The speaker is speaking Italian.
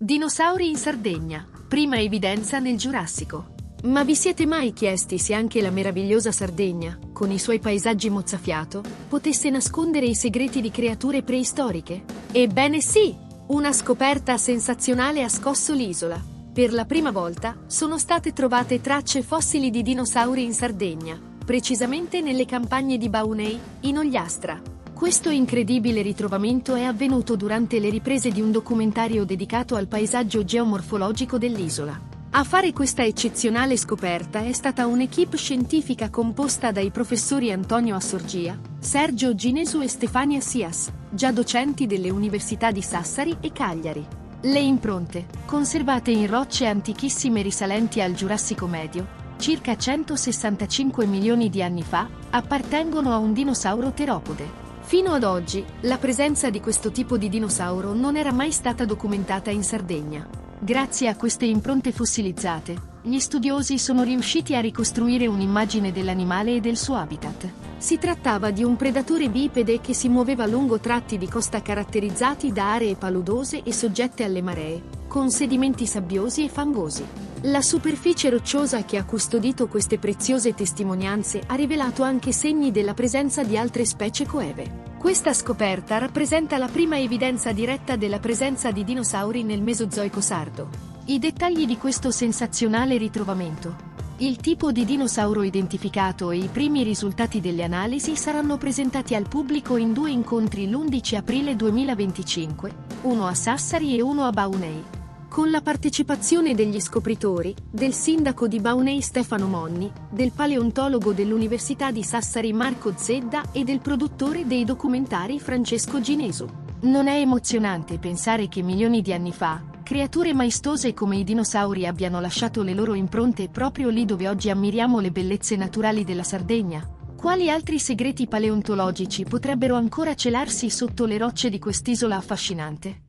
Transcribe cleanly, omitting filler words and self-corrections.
Dinosauri in Sardegna, prima evidenza nel Giurassico. Ma vi siete mai chiesti se anche la meravigliosa Sardegna, con i suoi paesaggi mozzafiato, potesse nascondere i segreti di creature preistoriche? Ebbene sì! Una scoperta sensazionale ha scosso l'isola. Per la prima volta sono state trovate tracce fossili di dinosauri in Sardegna, precisamente nelle campagne di Baunei, in Ogliastra. Questo incredibile ritrovamento è avvenuto durante le riprese di un documentario dedicato al paesaggio geomorfologico dell'isola. A fare questa eccezionale scoperta è stata un'equipe scientifica composta dai professori Antonio Assorgia, Sergio Ginesu e Stefania Sias, già docenti delle università di Sassari e Cagliari. Le impronte, conservate in rocce antichissime risalenti al Giurassico Medio, circa 165 milioni di anni fa, appartengono a un dinosauro teropode. Fino ad oggi, la presenza di questo tipo di dinosauro non era mai stata documentata in Sardegna. Grazie a queste impronte fossilizzate, gli studiosi sono riusciti a ricostruire un'immagine dell'animale e del suo habitat. Si trattava di un predatore bipede che si muoveva lungo tratti di costa caratterizzati da aree paludose e soggette alle maree, con sedimenti sabbiosi e fangosi. La superficie rocciosa che ha custodito queste preziose testimonianze ha rivelato anche segni della presenza di altre specie coeve. Questa scoperta rappresenta la prima evidenza diretta della presenza di dinosauri nel Mesozoico sardo. I dettagli di questo sensazionale ritrovamento, il tipo di dinosauro identificato e i primi risultati delle analisi saranno presentati al pubblico in due incontri l'11 aprile 2025, uno a Sassari e uno a Baunei, con la partecipazione degli scopritori, del sindaco di Baunei Stefano Monni, del paleontologo dell'Università di Sassari Marco Zedda e del produttore dei documentari Francesco Ginesu. Non è emozionante pensare che milioni di anni fa, creature maestose come i dinosauri abbiano lasciato le loro impronte proprio lì dove oggi ammiriamo le bellezze naturali della Sardegna? Quali altri segreti paleontologici potrebbero ancora celarsi sotto le rocce di quest'isola affascinante?